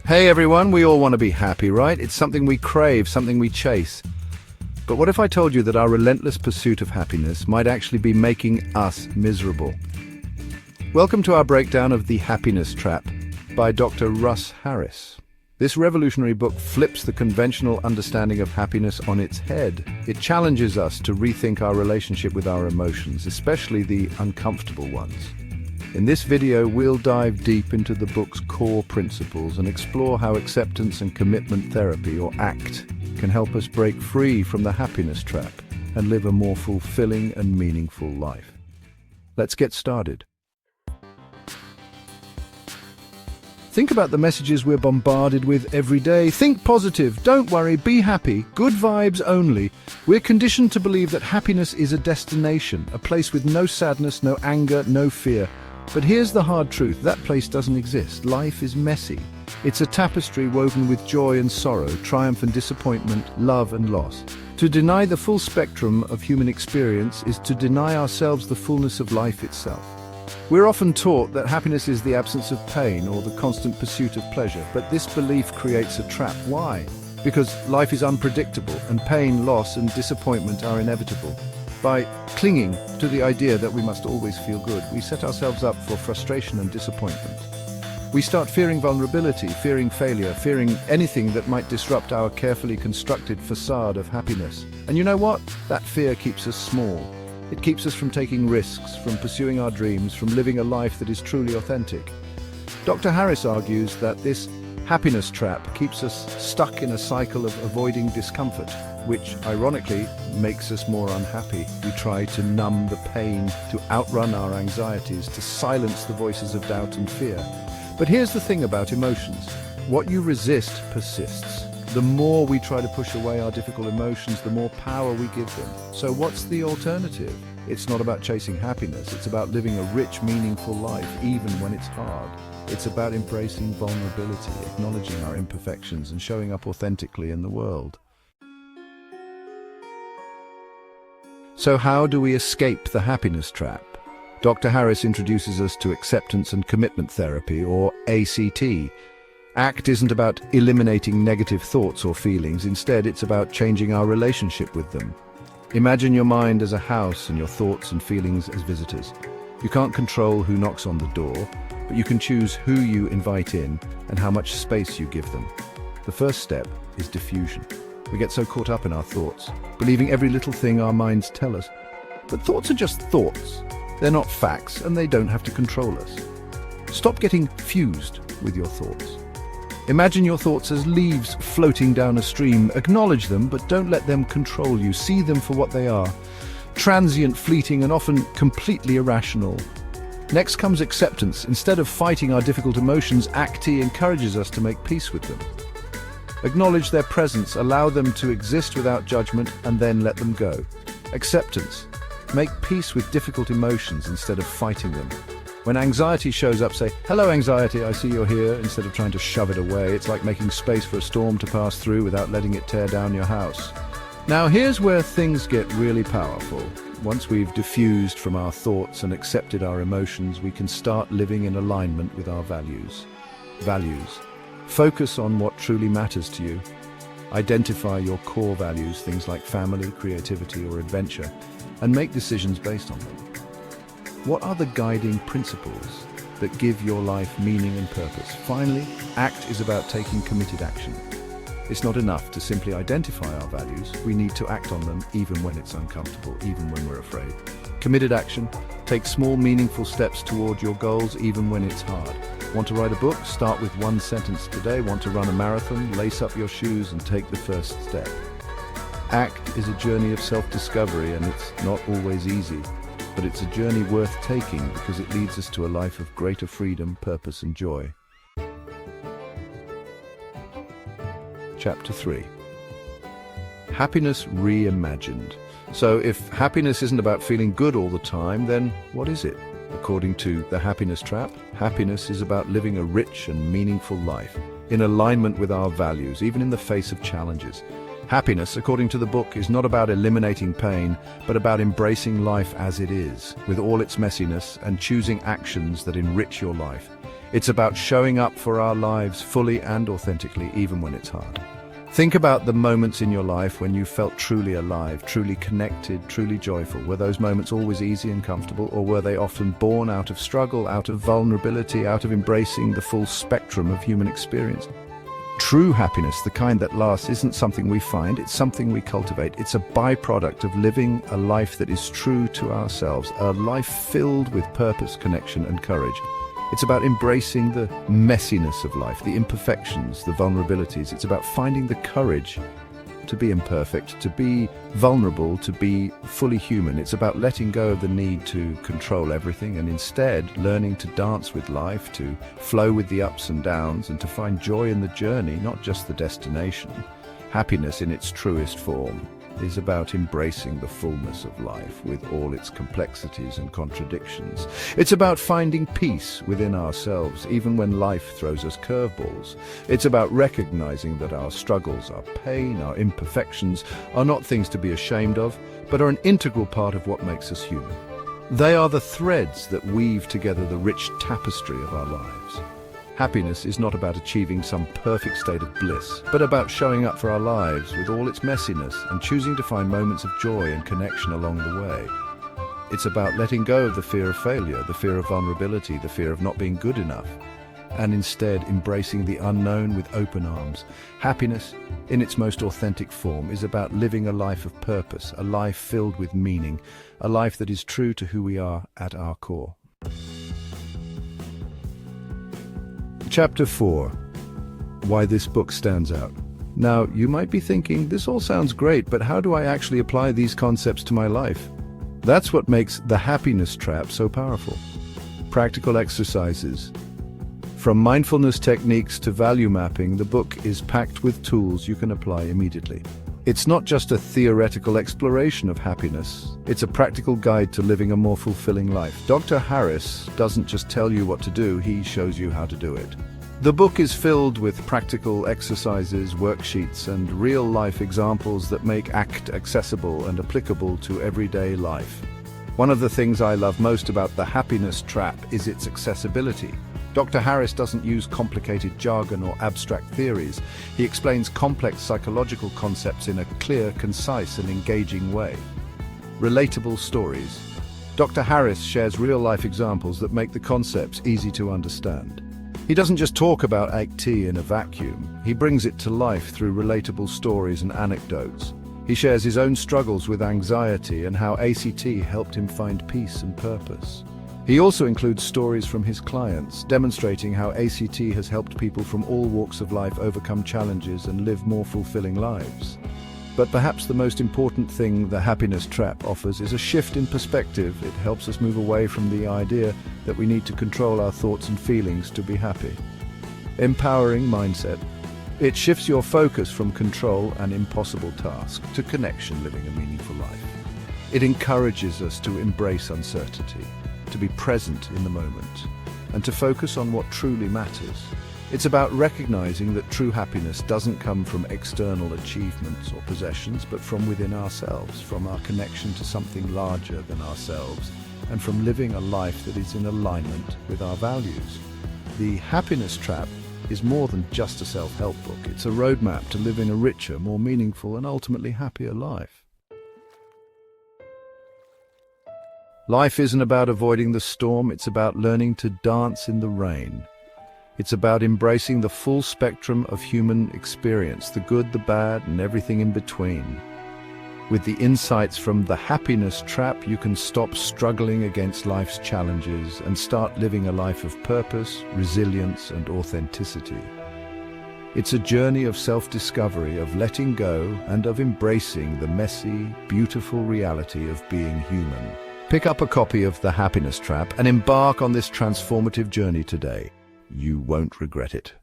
Hey everyone, we all want to be happy, right? It's something we crave, something we chase. But what if I told you that our relentless pursuit of happiness might actually be making us miserable? Welcome to our breakdown of The Happiness Trap by Dr. Russ Harris. This revolutionary book flips the conventional understanding of happiness on its head. It challenges us to rethink our relationship with our emotions, especially the uncomfortable ones. In this video, we'll dive deep into the book's core principles and explore how acceptance and commitment therapy, or ACT, can help us break free from the happiness trap and live a more fulfilling and meaningful life. Let's get started. Think about the messages we're bombarded with every day. Think positive, don't worry, be happy, good vibes only. We're conditioned to believe that happiness is a destination, a place with no sadness, no anger, no fear. But here's the hard truth, that place doesn't exist. Life is messy. It's a tapestry woven with joy and sorrow, triumph and disappointment, love and loss. To deny the full spectrum of human experience is to deny ourselves the fullness of life itself. We're often taught that happiness is the absence of pain or the constant pursuit of pleasure, but this belief creates a trap. Why? Because life is unpredictable and pain, loss and disappointment are inevitable. By clinging to the idea that we must always feel good, we set ourselves up for frustration and disappointment. We start fearing vulnerability, fearing failure, fearing anything that might disrupt our carefully constructed facade of happiness. And you know what? That fear keeps us small. It keeps us from taking risks, from pursuing our dreams, from living a life that is truly authentic. Dr. Harris argues that this happiness trap keeps us stuck in a cycle of avoiding discomfort, which, ironically, makes us more unhappy. We try to numb the pain, to outrun our anxieties, to silence the voices of doubt and fear. But here's the thing about emotions. What you resist persists. The more we try to push away our difficult emotions, the more power we give them. So what's the alternative? It's not about chasing happiness. It's about living a rich, meaningful life, even when it's hard. It's about embracing vulnerability, acknowledging our imperfections, and showing up authentically in the world. So how do we escape the happiness trap? Dr. Harris introduces us to acceptance and commitment therapy, or ACT. ACT isn't about eliminating negative thoughts or feelings. Instead, it's about changing our relationship with them. Imagine your mind as a house and your thoughts and feelings as visitors. You can't control who knocks on the door, but you can choose who you invite in and how much space you give them. The first step is diffusion. We get so caught up in our thoughts, believing every little thing our minds tell us. But thoughts are just thoughts. They're not facts, and they don't have to control us. Stop getting fused with your thoughts. Imagine your thoughts as leaves floating down a stream. Acknowledge them, but don't let them control you. See them for what they are. Transient, fleeting, and often completely irrational. Next comes acceptance. Instead of fighting our difficult emotions, ACT encourages us to make peace with them. Acknowledge their presence, allow them to exist without judgment, and then let them go. Acceptance. Make peace with difficult emotions instead of fighting them. When anxiety shows up, say, "Hello anxiety, I see you're here," instead of trying to shove it away. It's like making space for a storm to pass through without letting it tear down your house. Now here's where things get really powerful. Once we've diffused from our thoughts and accepted our emotions, we can start living in alignment with our values. Values. Focus on what truly matters to you. Identify your core values, things like family, creativity, or adventure, and make decisions based on them. What are the guiding principles that give your life meaning and purpose? Finally, ACT is about taking committed action. It's not enough to simply identify our values. We need to act on them even when it's uncomfortable, even when we're afraid. Committed action. Take small, meaningful steps toward your goals even when it's hard. Want to write a book? Start with one sentence today. Want to run a marathon? Lace up your shoes and take the first step. ACT is a journey of self-discovery, and it's not always easy, but it's a journey worth taking because it leads us to a life of greater freedom, purpose, and joy. Chapter 3. Happiness Reimagined. So if happiness isn't about feeling good all the time, then what is it? According to The Happiness Trap, happiness is about living a rich and meaningful life, in alignment with our values, even in the face of challenges. Happiness, according to the book, is not about eliminating pain, but about embracing life as it is, with all its messiness, and choosing actions that enrich your life. It's about showing up for our lives fully and authentically, even when it's hard. Think about the moments in your life when you felt truly alive, truly connected, truly joyful. Were those moments always easy and comfortable, or were they often born out of struggle, out of vulnerability, out of embracing the full spectrum of human experience? True happiness, the kind that lasts, isn't something we find, it's something we cultivate. It's a byproduct of living a life that is true to ourselves, a life filled with purpose, connection, and courage. It's about embracing the messiness of life, the imperfections, the vulnerabilities. It's about finding the courage to be imperfect, to be vulnerable, to be fully human. It's about letting go of the need to control everything and instead learning to dance with life, to flow with the ups and downs, and to find joy in the journey, not just the destination. Happiness in its truest form is about embracing the fullness of life with all its complexities and contradictions. It's about finding peace within ourselves, even when life throws us curveballs. It's about recognizing that our struggles, our pain, our imperfections are not things to be ashamed of, but are an integral part of what makes us human. They are the threads that weave together the rich tapestry of our lives. Happiness is not about achieving some perfect state of bliss, but about showing up for our lives with all its messiness and choosing to find moments of joy and connection along the way. It's about letting go of the fear of failure, the fear of vulnerability, the fear of not being good enough, and instead embracing the unknown with open arms. Happiness, in its most authentic form, is about living a life of purpose, a life filled with meaning, a life that is true to who we are at our core. Chapter 4. Why this book stands out. Now, you might be thinking, this all sounds great, but how do I actually apply these concepts to my life? That's what makes The Happiness Trap so powerful. Practical exercises. From mindfulness techniques to value mapping, the book is packed with tools you can apply immediately. It's not just a theoretical exploration of happiness, it's a practical guide to living a more fulfilling life. Dr. Harris doesn't just tell you what to do, he shows you how to do it. The book is filled with practical exercises, worksheets, and real-life examples that make ACT accessible and applicable to everyday life. One of the things I love most about The Happiness Trap is its accessibility. Dr. Harris doesn't use complicated jargon or abstract theories. He explains complex psychological concepts in a clear, concise, and engaging way. Relatable stories. Dr. Harris shares real-life examples that make the concepts easy to understand. He doesn't just talk about ACT in a vacuum. He brings it to life through relatable stories and anecdotes. He shares his own struggles with anxiety and how ACT helped him find peace and purpose. He also includes stories from his clients, demonstrating how ACT has helped people from all walks of life overcome challenges and live more fulfilling lives. But perhaps the most important thing The Happiness Trap offers is a shift in perspective. It helps us move away from the idea that we need to control our thoughts and feelings to be happy. Empowering mindset. It shifts your focus from control and impossible task to connection, living a meaningful life. It encourages us to embrace uncertainty, to be present in the moment, and to focus on what truly matters. It's about recognizing that true happiness doesn't come from external achievements or possessions, but from within ourselves, from our connection to something larger than ourselves, and from living a life that is in alignment with our values. The Happiness Trap is more than just a self-help book. It's a roadmap to living a richer, more meaningful, and ultimately happier life. Life isn't about avoiding the storm, it's about learning to dance in the rain. It's about embracing the full spectrum of human experience, the good, the bad, and everything in between. With the insights from The Happiness Trap, you can stop struggling against life's challenges and start living a life of purpose, resilience, and authenticity. It's a journey of self-discovery, of letting go, and of embracing the messy, beautiful reality of being human. Pick up a copy of The Happiness Trap and embark on this transformative journey today. You won't regret it.